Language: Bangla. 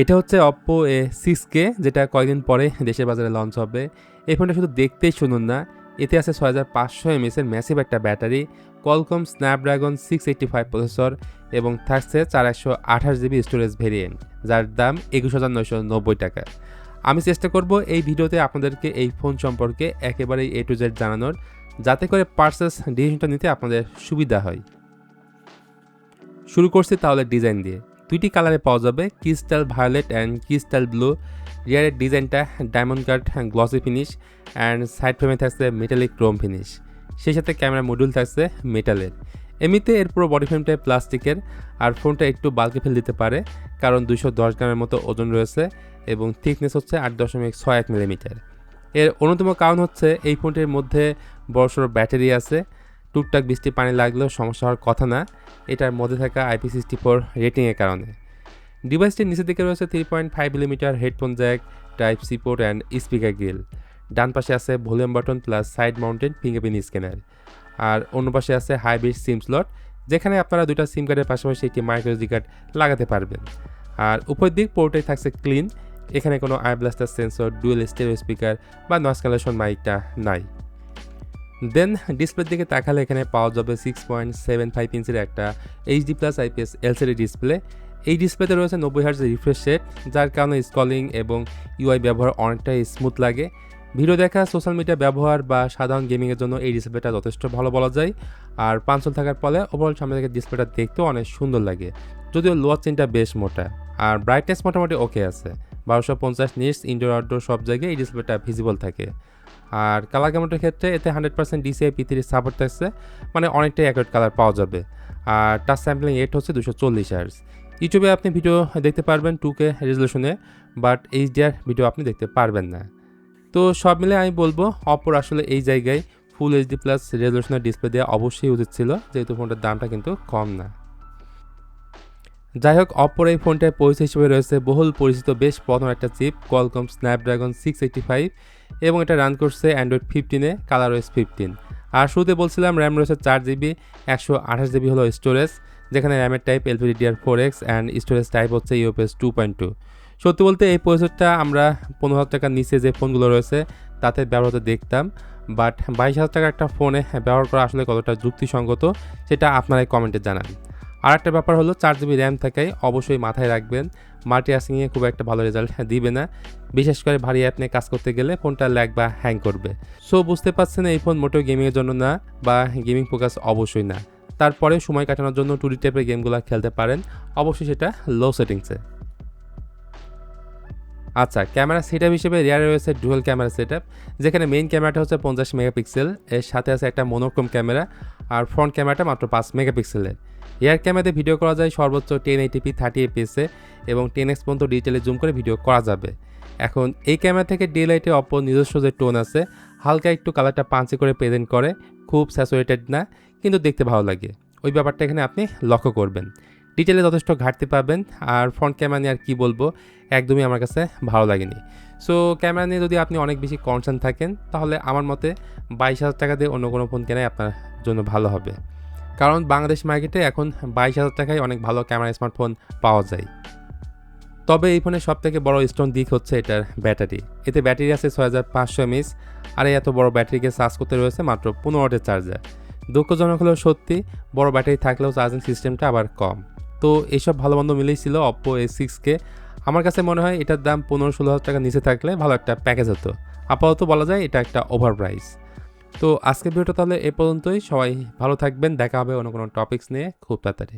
এটা হচ্ছে Oppo A6K, যেটা কয়েকদিন পরে দেশের বাজারে লঞ্চ হবে। এই ফোনটা শুধু দেখতেই শুনুন না, এতে আছে 6500 mAh এর ম্যাসিভ একটা ব্যাটারি, Qualcomm Snapdragon 685 প্রসেসর এবং থাকছে 4128 GB স্টোরেজ ভেরিয়েন্ট, যার দাম 21990 টাকা। আমি চেষ্টা করব এই ভিডিওতে আপনাদেরকে এই ফোন সম্পর্কে একেবারেই A to Z জানানোর, যাতে করে পারচেস ডিসিশনটা নিতে আপনাদের সুবিধা হয়। শুরু করছি তাহলে ডিজাইন দিয়ে। দুইটি কালারে পাওয়া যাবে, crystal violet and crystal blue. রিয়ারের ডিজাইনটা diamond cut glossy finish and side ফ্রেমে থাকছে মেটালিক ক্রোম ফিনিশ, সেই সাথে ক্যামেরা মডিউল থাকছে মেটালের। এমনিতে এর পুরো বডি ফ্রেমটা প্লাস্টিকের, আর ফোনটা একটু বাল্কে ফেল দিতে পারে কারণ 210 গ্রামের মতো ওজন রয়েছে এবং থিকনেস হচ্ছে 8.61 মিলিমিটার। এর অন্যতম কারণ হচ্ছে এই ফোনটির মধ্যে বড়সড় ব্যাটারি আছে, টুকটাক বৃষ্টি পানি লাগলেও সমস্যা হওয়ার কথা না এটার মধ্যে থাকা IP64 রেটিংয়ের কারণে। ডিভাইসটির নিচের দিকে রয়েছে 3.5 millimetre headphone jack, type C port and speaker grill. ডান পাশে আছে volume button plus side mounted fingerprint scanner, আর অন্য পাশে আছে হাইব্রিড সিম স্লট, যেখানে আপনারা দুটো সিম কার্ডের পাশাপাশি একটি মাইক্রোএসডি কার্ড লাগাতে পারবেন। আর উপরের দিক পোর্টে থাকছে ক্লিন, এখানে কোনো I blaster sensor, dual stereo speaker বা নয়েজ ক্যান্সেলেশন মাইকটা নাই। দেন ডিসপ্লের দিকে তাকালে এখানে পাওয়া যাবে 6.75 ইঞ্চির একটা HD+ IPS LCD ডিসপ্লে। এই ডিসপ্লেতে রয়েছে 90 Hz রিফ্রেশ রেট, যার কারণে স্ক্রলিং এবং UI ব্যবহার অনেকটাই স্মুথ লাগে। ভিডিও দেখা, সোশ্যাল মিডিয়া ব্যবহার বা সাধারণ গেমিংয়ের জন্য এই ডিসপ্লেটা যথেষ্ট ভালো বলা যায়। আর পাঞ্চল থাকার ফলে ওভারঅল সামনে থেকে ডিসপ্লেটা দেখতেও অনেক সুন্দর লাগে, যদিও লোয়ার চেনটা বেশ মোটা। আর ব্রাইটনেস মোটামুটি ওকে আছে, 1250 নিটস ইনডোর আউটডোর সব জায়গায় এই ডিসপ্লেটা ভিজিবল থাকে। আর কালার গ্যামুটের ক্ষেত্রে এতে 100% DCI P3 সাপোর্ট থাকছে, মানে অনেকটাই অ্যাকুরেট কালার পাওয়া যাবে। আর টাচ স্যাম্পলিং রেট হচ্ছে 240 Hz। ইউটিউবে আপনি ভিডিও দেখতে পারবেন 2K রেজলিউশনে, বাট HDR ভিডিও আপনি দেখতে পারবেন না। তো সব মিলে আমি বলবো অপোর আসলে এই জায়গায় ফুল HD+ রেজলিউশনের ডিসপ্লে দেওয়া অবশ্যই উচিত ছিল, যেহেতু ফোনটার দামটা কিন্তু কম না। যাই হোক, অপোর এই ফোনটায় পরিচয় হিসেবে রয়েছে বহুল পরিচিত বেশ পুরাতন একটা চিপ, Qualcomm Snapdragon 685, এবং এটা রান করছে Android 15-এ, ColorOS 15। আর শুরুতে বলছিলাম র্যাম রয়েছে 4GB, 128GB হলো স্টোরেজ, যেখানে র্যামের type LPDDR4X and storage type হচ্ছে UFS 2.2। সত্যি বলতে এই প্রসেসরটা আমরা 15,000 টাকার নিচে যে ফোনগুলো রয়েছে তাতে ব্যবহার হতে দেখতাম, বাট 22,000 টাকার একটা ফোনে ব্যবহার করা আসলে কতটা যুক্তিসঙ্গত সেটা আপনারাই কমেন্টে জানান। আর একটা ব্যাপার হলো 4GB র্যাম থাকায় অবশ্যই মাথায় রাখবেন মাল্টিটাস্কিংয়ে খুব একটা ভালো রেজাল্ট দিবে না, বিশেষ করে ভারী অ্যাপ নিয়ে কাজ করতে গেলে ফোনটা ল্যাগ বা হ্যাং করবে। সো বুঝতে পারছেন এই ফোন মোটেও গেমিংয়ের জন্য না, বা গেমিং ফোকাস অবশ্যই না। তারপরে সময় কাটানোর জন্য 2D টাইপের গেমগুলো খেলতে পারেন, অবশ্যই সেটা লো সেটিংসে। আচ্ছা, ক্যামেরা সেটআপ হিসেবে রিয়ারে রয়েছে ডুয়াল ক্যামেরা সেটআপ, যেখানে মেইন ক্যামেরাটা হচ্ছে 50 মেগাপিক্সেল, এর সাথে আছে একটা মনোক্রোম ক্যামেরা, আর ফ্রন্ট ক্যামেরাটা মাত্র 5 মেগাপিক্সেলের। রিয়ার ক্যামেরাতে ভিডিও করা যায় সর্বোচ্চ 1080p 30 fps এবং 10x পর্যন্ত ডিজিটালি জুম করে ভিডিও করা যাবে। এখন এই ক্যামেরা থেকে ডে-লাইটে অপো নিজস্ব যে টোন আছে, হালকা একটু কালারটা পাঞ্চি করে প্রেজেন্ট করে, খুব স্যাচুরেটেড না, কিন্তু দেখতে ভালো লাগে, ওই ব্যাপারটা এখানে আপনি লক্ষ্য করবেন। ডিটেলে যথেষ্ট ঘাটতি পাবেন। আর ফ্রন্ট ক্যামেরা নিয়ে আর কী বলবো, একদমই আমার কাছে ভালো লাগেনি। সো ক্যামেরা নিয়ে যদি আপনি অনেক বেশি কনসার্ন থাকেন, তাহলে আমার মতে 22,000 টাকা দিয়ে অন্য কোনো ফোন কেনাই আপনার জন্য ভালো হবে, কারণ বাংলাদেশ মার্কেটে এখন 22,000 টাকায় অনেক ভালো ক্যামেরা স্মার্টফোন পাওয়া যায়। তবে এই ফোনের সবথেকে বড় স্ট্রং দিক হচ্ছে এটার ব্যাটারি। এতে ব্যাটারি আছে 6500 mAh, আর এই এত বড় ব্যাটারিকে চার্জ করতে রয়েছে মাত্র 15 ওয়াটের চার্জার। দুঃখজনক হলেও সত্যি, বড় ব্যাটারি থাকলেও চার্জিং সিস্টেমটা আবার কম। তো এইসব ভালো মন্দ মিলেই ছিল Oppo A6K। আমার কাছে মনে হয় এটার দাম 15-16 হাজার টাকার নিচে থাকলে ভালো একটা প্যাকেজ হতো। আপাতত বলা যায় এটা একটা ওভার প্রাইস। তো আজকের ভিডিওটা তাহলে এ পর্যন্তই। সবাই ভালো থাকবেন, দেখা হবে অন্য কোনো টপিকস নিয়ে খুব তাড়াতাড়ি।